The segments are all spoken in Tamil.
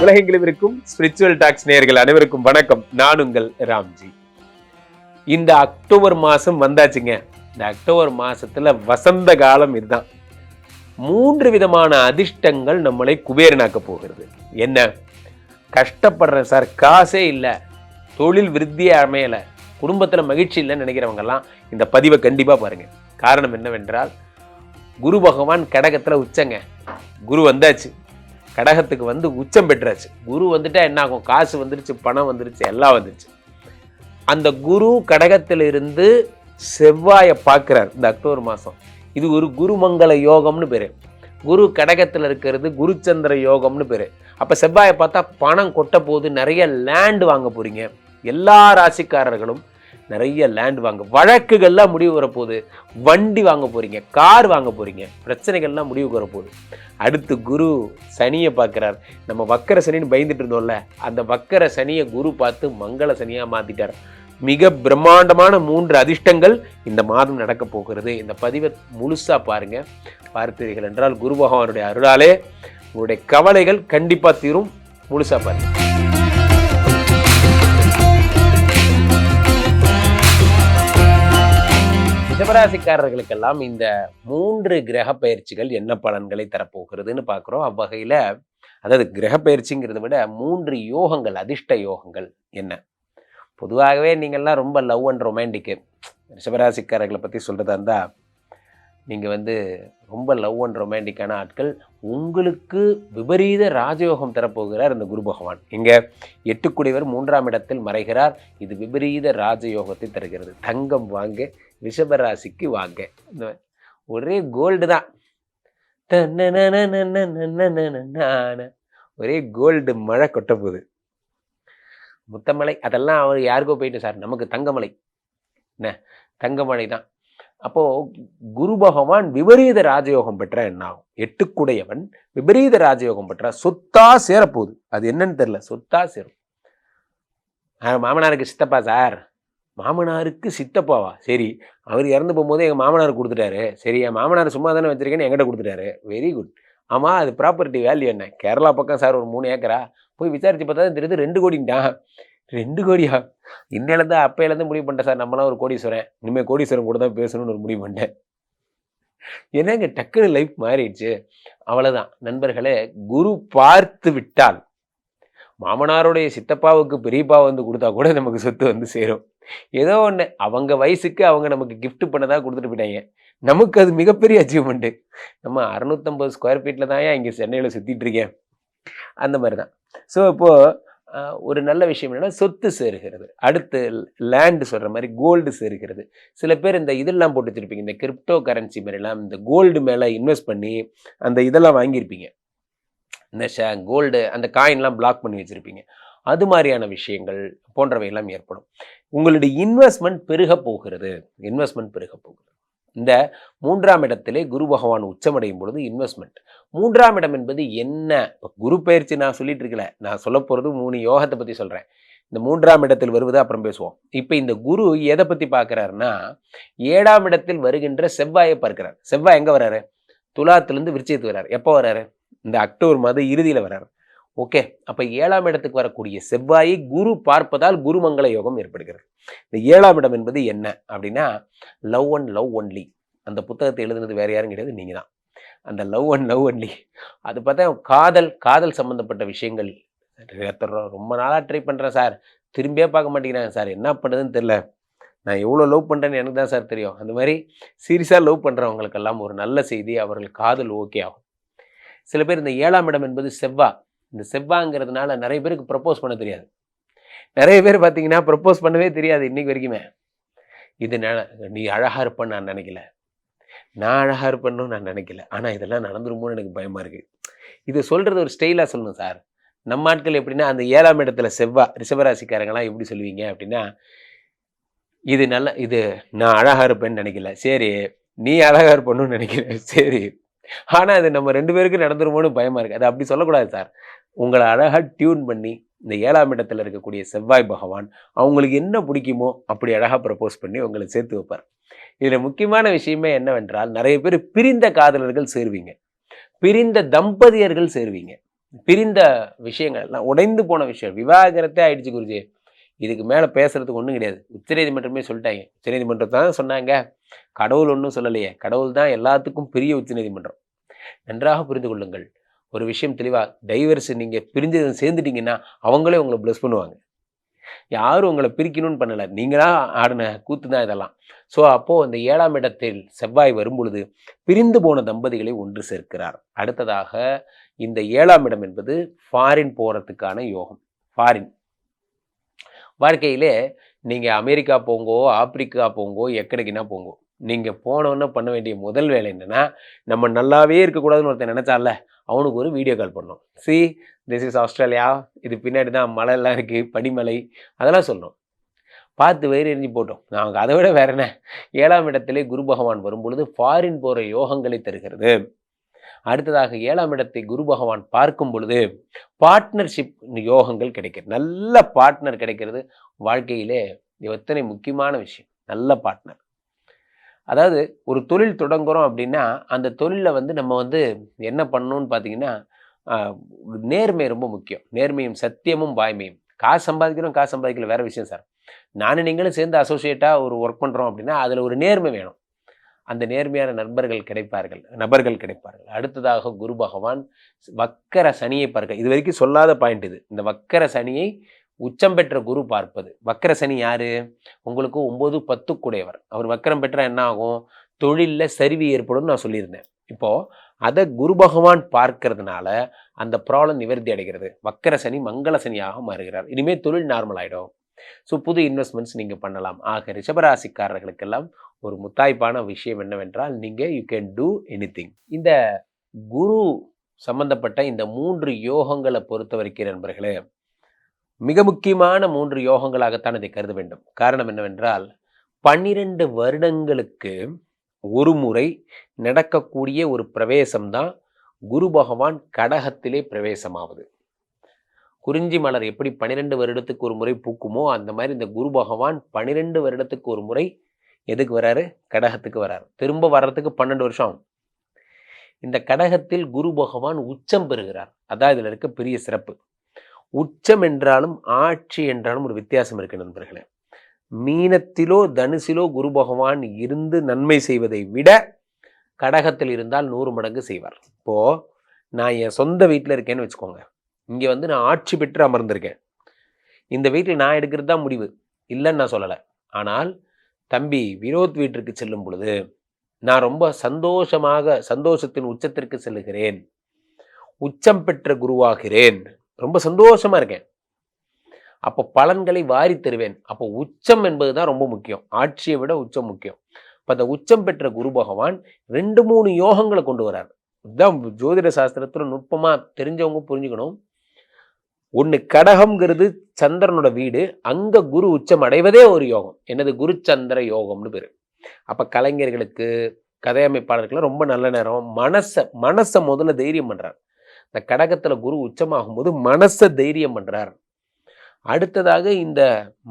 உலகெங்கிலும் இருக்கும் ஸ்பிரிச்சுவல் டாக்ஸ் நேயர்கள் அனைவருக்கும் வணக்கம். நான் உங்கள் ராம்ஜி. இந்த அக்டோபர் மாசம் வந்தாச்சுங்க. இந்த அக்டோபர் மாசத்துல வசந்த காலம் இதுதான். 3 விதமான அதிர்ஷ்டங்கள் நம்மளை குபேரனாக்க போகிறது. என்ன? கஷ்டப்படுறேன் சார், காசே இல்லை, தொழில் விருத்தியே அமையல, குடும்பத்துல மகிழ்ச்சி இல்லைன்னு நினைக்கிறவங்கெல்லாம் இந்த பதிவை கண்டிப்பா பாருங்க. காரணம் என்னவென்றால், குரு பகவான் கடகத்துல உச்சங்க. குரு வந்தாச்சு, கடகத்துக்கு வந்து உச்சம் பெற்றாச்சு. குரு வந்துட்டா என்ன ஆகும்? காசு வந்துருச்சு, பணம் வந்துருச்சு, எல்லாம் வந்துருச்சு. அந்த குரு கடகத்திலிருந்து செவ்வாயை பார்க்கிறார் இந்த அக்டோபர் மாதம். இது ஒரு குருமங்கல யோகம்னு பேரு. குரு கடகத்தில் இருக்கிறது குருச்சந்திர யோகம்னு பேரு. அப்போ செவ்வாயை பார்த்தா பணம் கொட்ட போது, நிறைய லேண்ட் வாங்க போறீங்க. எல்லா ராசிக்காரர்களும் நிறைய லேண்ட் வாங்க, வழக்குகள்லாம் முடிவு வரப்போகுது, வண்டி வாங்க போறீங்க, கார் வாங்க போறீங்க, பிரச்சனைகள்லாம் முடிவுக்கு வரப்போகுது. அடுத்து குரு சனியை பார்க்குறார். நம்ம வக்கர சனின்னு பயந்துட்டு இருந்தோம்ல, அந்த வக்கர சனியை குரு பார்த்து மங்கள சனியாக மாற்றிட்டார். மிக பிரம்மாண்டமான 3 அதிர்ஷ்டங்கள் இந்த மாதம் நடக்க போகிறது. இந்த பதிவை முழுசாக பாருங்க. பார்த்தீர்கள் என்றால் குரு பகவானுடைய அருளாலே உங்களுடைய கவலைகள் கண்டிப்பாக தீரும். முழுசாக பாருங்க. ரிஷபராசிக்காரர்களுக்கெல்லாம் இந்த 3 கிரக பயிற்சிகள் என்ன பலன்களை தரப்போகிறதுன்னு பார்க்குறோம். அவ்வகையில், அதாவது கிரக பயிற்சிங்கிறத விட 3 யோகங்கள், அதிர்ஷ்ட யோகங்கள் என்ன? பொதுவாகவே நீங்கள்லாம் ரொம்ப லவ் அண்ட் ரொமான்டிக்கு. ரிஷபராசிக்காரர்களை பற்றி சொல்கிறதா இருந்தால், நீங்கள் வந்து ரொம்ப லவ் அண்ட் ரொமான்டிக்கான ஆட்கள். உங்களுக்கு விபரீத ராஜயோகம் தரப்போகிறார் இந்த குரு பகவான். இங்கே 8 குடைவர் 3ஆம் இடத்தில் மறைகிறார். இது விபரீத ராஜயோகத்தை தருகிறது. தங்கம் வாங்க, ரிஷபராசிக்கு வாங்க. ஒரே கோல்டு தான், ஒரே கோல்டு மழை கொட்ட போகுது. முத்தமலை அதெல்லாம் அவர் யாருக்கோ போயிட்டு சார், நமக்கு தங்கமலை என்ன, தங்கமலை தான். அப்போ குரு பகவான் விபரீத ராஜயோகம் பெற்ற என்ன ஆகும்? 8 குடையவன் விபரீத ராஜயோகம் பெற்ற சொத்தா சேரப்போகுது. அது என்னன்னு தெரியல, சொத்தா சேரும். மாமனாருக்கு சித்தப்பா சார், மாமனாருக்கு சித்தப்பாவா? சரி, அவர் இறந்து போகும்போது எங்கள் மாமனாருக்கு கொடுத்துட்டாரு. சரி, என் மாமனார் சும்மா தானே வச்சிருக்கேன்னு என்கிட்ட கொடுத்துட்டாரு. Very good. ஆமாம், அது ப்ராப்பர்ட்டி வேல்யூ என்ன? கேரளா பக்கம் சார் ஒரு 3 ஏக்கரா. போய் விசாரிச்சு பார்த்தா தான் தெரியுது 2 கோடின்ட்டான். 2 கோடியா? இன்னிலேருந்து அப்பையிலேருந்து முடிவு பண்ணிட்டேன் சார், நம்மளாம் ஒரு கோடீஸ்வரன், இனிமேல் கோடீஸ்வரன் கூட தான் பேசணும்னு ஒரு முடிவு பண்ணிட்டேன். என்னங்க டக்குனு லைஃப் மாறிடுச்சு. அவ்வளோதான் நண்பர்களே. குரு பார்த்து விட்டால், மாமனாருடைய சித்தப்பாவுக்கு பெரியப்பா வந்து கொடுத்தா கூட நமக்கு சொத்து வந்து சேரும். ஏதோ ஒன்று அவங்க வயசுக்கு அவங்க நமக்கு கிஃப்ட் பண்ணதாக கொடுத்துட்டு போயிட்டாங்க. நமக்கு அது மிகப்பெரிய அச்சீவ்மெண்ட்டு. நம்ம 650 ஸ்கொயர் ஃபீட்டில் தான் இங்கே சென்னையில் சுற்றிட்டு இருக்கேன். அந்த மாதிரி தான். ஸோ இப்போது ஒரு நல்ல விஷயம் என்னென்னா, சொத்து சேருகிறது. அடுத்து லேண்டு சொல்கிற மாதிரி கோல்டு சேருகிறது. சில பேர் இந்த இதெல்லாம் போட்டு வச்சுருப்பீங்க, இந்த கிரிப்டோ கரன்சி மாதிரிலாம் இந்த கோல்டு மேலே இன்வெஸ்ட் பண்ணி அந்த இதெல்லாம் வாங்கியிருப்பீங்க. இந்த கோல்டு அந்த காயின்லாம் பிளாக் பண்ணி வச்சுருப்பீங்க. அது மாதிரியான விஷயங்கள் போன்றவையெல்லாம் ஏற்படும். உங்களுடைய இன்வெஸ்ட்மெண்ட் பெருக போகிறது. இந்த 3ஆம் இடத்திலே குரு பகவான் உச்சமடையும் பொழுது இன்வெஸ்ட்மெண்ட். 3ஆம் இடம் என்பது என்ன? குரு பயிற்சி நான் சொல்லிட்டு இருக்கல, நான் சொல்ல போகிறது 3 யோகத்தை பற்றி சொல்கிறேன். இந்த 3ஆம் இடத்தில் வருவது அப்புறம் பேசுவோம். இப்போ இந்த குரு எதை பற்றி பார்க்குறாருன்னா, 7ஆம் இடத்தில் வருகின்ற செவ்வாயை பார்க்கிறார். செவ்வாய் எங்கே வர்றாரு? துலாத்திலிருந்து விருச்சிகத்துக்கு வர்றாரு. எப்போ வர்றாரு? இந்த அக்டோபர் மாதம் இறுதியில் வர்றாரு. ஓகே, அப்போ 7ஆம் இடத்துக்கு வரக்கூடிய செவ்வாயை குரு பார்ப்பதால் குருமங்கள யோகம் ஏற்படுகிறது. இந்த 7ஆம் இடம் என்பது என்ன அப்படின்னா, லவ் அண்ட் லவ் ஒன்லி. அந்த புத்தகத்தை எழுதுனது வேற யாரும் கிடையாது, நீங்கள் தான். அந்த லவ் அண்ட் லவ் ஒன்லி, அது பார்த்தா காதல் சம்மந்தப்பட்ட விஷயங்கள். ரொம்ப நாளாக ட்ரை பண்ணுறேன் சார், திரும்பியே பார்க்க மாட்டேங்கிறாங்க சார், என்ன பண்ணுறதுன்னு தெரியல, நான் எவ்வளோ லவ் பண்ணுறேன்னு எனக்கு தான் சார் தெரியும். அந்த மாதிரி சீரியஸாக லவ் பண்ணுறவங்களுக்கெல்லாம் ஒரு நல்ல செய்தி, அவர்கள் காதல் ஓகே ஆகும். சில பேர் இந்த 7ஆம் இடம் என்பது செவ்வா. இந்த செவ்வாங்கிறதுனால நிறைய பேருக்கு ப்ரப்போஸ் பண்ண தெரியாது. நிறைய பேர் பார்த்தீங்கன்னா ப்ரப்போஸ் பண்ணவே தெரியாது இன்னைக்கு வரைக்குமே. இது நீ அழகாக இருப்பேன்னு நான் நினைக்கல, நான் அழகாக இருப்பேன்னு நான் நினைக்கல, ஆனால் இதெல்லாம் நடந்துருமோன்னு எனக்கு பயமாக இருக்குது. இது சொல்கிறது ஒரு ஸ்டைலாக சொல்லணும் சார். நம்ம ஆட்கள் எப்படின்னா, அந்த 7ஆம் இடத்துல செவ்வா, ரிஷபராசிக்காரங்களாம் எப்படி சொல்லுவீங்க அப்படின்னா, இது நான் அழகாக இருப்பேன்னு நினைக்கல, சரி நீ அழகாக இருப்பேன்னு நினைக்கிறேன், சரி, ஆனால் அது நம்ம 2 பேருக்கு நடந்துருமோன்னு பயமாக இருக்குது. அது அப்படி சொல்லக்கூடாது சார். உங்களை அழகாக டியூன் பண்ணி இந்த 7ஆம் இடத்துல இருக்கக்கூடிய செவ்வாய் பகவான் அவங்களுக்கு என்ன பிடிக்குமோ அப்படி அழகாக ப்ரப்போஸ் பண்ணி உங்களை சேர்த்து வைப்பார். இதில் முக்கியமான விஷயமே என்னவென்றால், நிறைய பேர் பிரிந்த காதலர்கள் சேருவீங்க, பிரிந்த தம்பதியர்கள் சேருவீங்க. பிரிந்த விஷயங்கள் எல்லாம் உடைந்து போன விஷயம், விவாகரத்தே ஆயிடுச்சு குருஜி. இதுக்கு மேலே பேசுறதுக்கு ஒன்றும் கிடையாது. உச்சநீதிமன்றமே சொல்லிட்டாங்க. உச்சநீதிமன்றம் தான் சொன்னாங்க, கடவுள் ஒன்றும் சொல்லலையே. கடவுள் தான் எல்லாத்துக்கும் பெரிய உச்சநீதிமன்றம். நன்றாக புரிந்து கொள்ளுங்கள். ஒரு விஷயம் தெளிவா, டைவர்ஸ் நீங்க பிரிஞ்சு சேர்ந்துட்டீங்கன்னா அவங்களே உங்களை பிளஸ் பண்ணுவாங்க. யாரும் உங்களை பிரிக்கணும்னு பண்ணல. நீங்களா ஆடின கூத்து தான் இதெல்லாம். ஸோ அப்போ அந்த 7ஆம் இடத்தில் செவ்வாய் வரும்பொழுது பிரிந்து போன தம்பதிகளை ஒன்று சேர்க்கிறார். அடுத்ததாக இந்த 7ஆம் இடம் என்பது ஃபாரின் போறதுக்கான யோகம். ஃபாரின் வாழ்க்கையிலே நீங்க அமெரிக்கா போங்கோ, ஆப்பிரிக்கா போங்கோ, எக்கடைக்குன்னா போங்கோ. நீங்க போனோன்னே பண்ண வேண்டிய முதல் வேலை என்னன்னா, நம்ம நல்லாவே இருக்கக்கூடாதுன்னு ஒருத்தன் நினைச்சான்ல, அவனுக்கு ஒரு வீடியோ கால் பண்ணணும். See this is Australia. இது பின்னாடி தான் மலைலாம் இருக்கு, பனிமலை. அதெல்லாம் சொல்லணும். பார்த்து வயிறு எரிஞ்சு போட்டோம். நாங்கள் அதை விட வேற என்ன, 7ஆம் இடத்திலே குரு பகவான் வரும்பொழுது ஃபாரின் போற யோகங்களை தருகிறது. அடுத்ததாக 7ஆம் இடத்தை குரு பகவான் பார்க்கும் பொழுது பார்ட்னர்ஷிப் யோகங்கள் கிடைக்கிறது. நல்ல பார்ட்னர் கிடைக்கிறது வாழ்க்கையிலே எத்தனை முக்கியமான விஷயம். நல்ல பார்ட்னர். அதாவது ஒரு தொழில் தொடங்குறோம் அப்படின்னா அந்த தொழிலில் வந்து நம்ம வந்து என்ன பண்ணணும்னு பார்த்தீங்கன்னா, நேர்மை ரொம்ப முக்கியம். நேர்மையும் சத்தியமும் வாய்மையும். காசு சம்பாதிக்கிறோம், காசு சம்பாதிக்கல வேற விஷயம் சார். நானும் நீங்களும் சேர்ந்து அசோசியேட்டாக ஒரு ஒர்க் பண்ணுறோம் அப்படின்னா அதில் ஒரு நேர்மை வேணும். அந்த நேர்மையான நபர்கள் கிடைப்பார்கள். அடுத்ததாக குரு பகவான் வக்கர சனியை பார்க்க, இது வரைக்கும் சொல்லாத பாயிண்ட் இது. இந்த வக்கர சனியை உச்சம் பெற்ற குரு பார்ப்பது. வக்கர சனி யாரு? உங்களுக்கு 9, 10 கூடையவர். அவர் வக்கரம் பெற்றா என்ன ஆகும்? தொழிலில் சரிவு ஏற்படும் நான் சொல்லியிருந்தேன். இப்போ அதை குரு பகவான் பார்க்கறதுனால அந்த ப்ராப்ளம் நிவர்த்தி அடைகிறது. வக்கர சனி மங்கள சனியாக மாறுகிறார். இனிமேல் தொழில் நார்மல் ஆகிடும். ஸோ புது இன்வெஸ்ட்மெண்ட்ஸ் நீங்கள் பண்ணலாம். ஆக ரிஷபராசிக்காரர்களுக்கெல்லாம் ஒரு முத்தாய்ப்பான விஷயம் என்னவென்றால், நீங்கள் யூ கேன் டூ எனிதிங். இந்த குரு சம்பந்தப்பட்ட இந்த 3 யோகங்களை பொறுத்த வரைக்கும் நண்பர்களே, மிக முக்கியமான 3 யோகங்களாகத்தான் இதை கருத வேண்டும். காரணம் என்னவென்றால், 12 வருடங்களுக்கு ஒரு முறை நடக்கக்கூடிய ஒரு பிரவேசம் தான் குரு பகவான் கடகத்திலே பிரவேசமாவது. குறிஞ்சி மலர் எப்படி 12 வருடத்துக்கு ஒரு முறை பூக்குமோ அந்த மாதிரி இந்த குரு பகவான் 12 வருடத்துக்கு ஒரு முறை எதுக்கு வராரு? கடகத்துக்கு வராரு. திரும்ப வர்றதுக்கு 12 வருஷம் ஆகும். இந்த கடகத்தில் குரு பகவான் உச்சம் பெறுகிறார். அதான் இதுல இருக்க பெரிய சிறப்பு. உச்சம் என்றாலும் ஆட்சி என்றாலும் ஒரு வித்தியாசம் இருக்கு நண்பர்களே. மீனத்திலோ தனுசிலோ குரு பகவான் இருந்து நன்மை செய்வதை விட கடகத்தில் இருந்தால் 100 மடங்கு செய்வார். இப்போ நான் என் சொந்த வீட்டில் இருக்கேன்னு வச்சுக்கோங்க. இங்கே வந்து நான் ஆட்சி பெற்று அமர்ந்திருக்கேன். இந்த வீட்டில் நான் எடுக்கிறது தான் முடிவு, இல்லைன்னு நான் சொல்லலை. ஆனால் தம்பி வினோத் வீட்டிற்கு செல்லும் பொழுது நான் ரொம்ப சந்தோஷத்தின் உச்சத்திற்கு செல்லுகிறேன். உச்சம் பெற்ற குருவாகிறேன். ரொம்ப சந்தோஷமா இருக்கேன். அப்போ பலன்களை வாரி தருவேன். அப்போ உச்சம் என்பது தான் ரொம்ப முக்கியம். ஆட்சியை விட உச்சம் முக்கியம். இப்போ அந்த உச்சம் பெற்ற குரு பகவான் 2, 3 யோகங்களை கொண்டு வரார். இதுதான் ஜோதிட சாஸ்திரத்தில் நுட்பமாக தெரிஞ்சவங்க புரிஞ்சுக்கணும். ஒன்று கடகம்ங்கிறது சந்திரனோட வீடு. அங்கே குரு உச்சம் அடைவதே ஒரு யோகம். என்னது? குரு சந்திர யோகம்னு பேர். அப்போ கலைஞர்களுக்கு, கதையமைப்பாளர்களுக்கு ரொம்ப நல்ல நேரம். மனசை முதல்ல தைரியம் பண்ணுறார். இந்த கடகத்தில் குரு உச்சமாகும் போது மனசை தைரியம் பண்ணுறார். அடுத்ததாக இந்த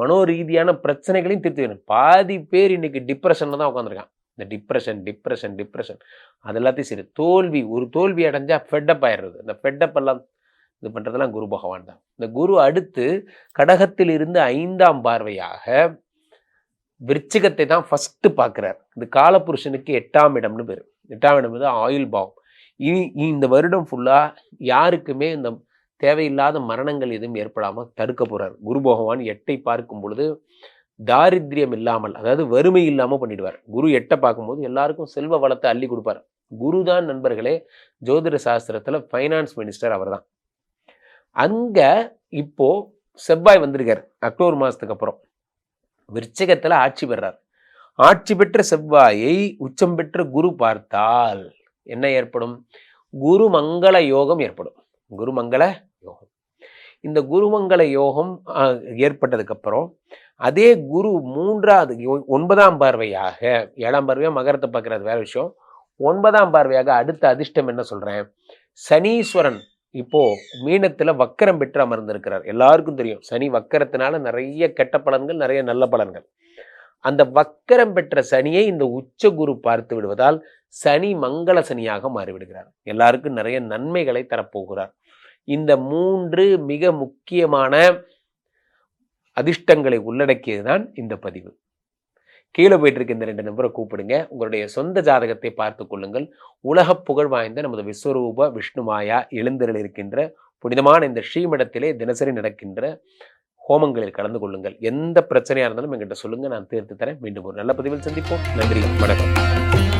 மனோரீதியான பிரச்சனைகளையும் தீர்த்து வேணும். பாதி பேர் இன்னைக்கு டிப்ரெஷன்ல தான் உட்காந்துருக்கான். இந்த டிப்ரெஷன் அது எல்லாத்தையும் சரி. ஒரு தோல்வி அடைஞ்சா ஃபெட்டப் ஆயிடுறது. இந்த ஃபெட்டப் எல்லாம் இது பண்ணுறதெல்லாம் குரு பகவான் தான். இந்த குரு அடுத்து கடகத்தில் இருந்து 5ஆம் பார்வையாக விருச்சிகத்தை தான் ஃபர்ஸ்ட் பார்க்குறார். இது காலபுருஷனுக்கு 8ஆம் இடம்னு பேர். 8ஆம் இடம் வந்து ஆயுள் பாவம். இந்த வருடம் ஃபுல்லாக யாருக்குமே இந்த தேவையில்லாத மரணங்கள் எதுவும் ஏற்படாமல் தடுக்க போகிறார். குரு பகவான் 8ஐ பார்க்கும் பொழுது தாரித்யம் இல்லாமல், அதாவது வறுமை இல்லாமல் பண்ணிடுவார். குரு 8ஐ பார்க்கும்போது எல்லாருக்கும் செல்வ வளத்தை அள்ளி கொடுப்பார். குரு தான் நண்பர்களே ஜோதிட சாஸ்திரத்தில் ஃபைனான்ஸ் மினிஸ்டர். அவர் தான். அங்கே இப்போ செவ்வாய் வந்திருக்கார். அக்டோபர் மாதத்துக்கு அப்புறம் விருச்சிகத்தில் ஆட்சி பெறார். ஆட்சி பெற்ற செவ்வாயை உச்சம் பெற்ற குரு பார்த்தால் என்ன ஏற்படும்? குருமங்கள யோகம் ஏற்படும். குருமங்கள யோகம். இந்த குருமங்கள யோகம் ஏற்பட்டதுக்கு அப்புறம் அதே குரு 9ஆம் பார்வையாக, 7ஆம் பார்வையா மகரத்தை பார்க்கறது வேற விஷயம். 9ஆம் பார்வையாக அடுத்த அதிர்ஷ்டம் என்ன சொல்றேன்? சனீஸ்வரன் இப்போ மீனத்துல வக்கரம் பெற்று அமர்ந்திருக்கிறார். எல்லாருக்கும் தெரியும் சனி வக்கரத்தினால நிறைய கெட்ட பலன்கள், நிறைய நல்ல பலன்கள். அந்த வக்கரம் பெற்ற சனியை இந்த உச்ச குரு பார்த்து விடுவதால் சனி மங்கள சனியாக மாறிவிடுகிறார். எல்லாருக்கும் நிறைய நன்மைகளை தரப்போகிறார். இந்த 3 மிக முக்கியமான அதிர்ஷ்டங்களை உள்ளடக்கியது தான் இந்த பதிவு. கீழே போயிட்டு இருக்க இந்த 2 நம்பரை கூப்பிடுங்க. உங்களுடைய சொந்த ஜாதகத்தை பார்த்துக் கொள்ளுங்கள். உலக புகழ் வாய்ந்த நமது விஸ்வரூப விஷ்ணுமாயா எழுந்தருள் இருக்கின்ற புனிதமான இந்த ஸ்ரீமடத்திலே தினசரி நடக்கின்ற ஹோமங்களில் கலந்து கொள்ளுங்கள். எந்த பிரச்சனையா இருந்தாலும் என்கிட்ட சொல்லுங்க, நான் தீர்த்து தரேன். மீண்டும் ஒரு நல்ல பதிவில் சந்திப்போம். நன்றி, வணக்கம்.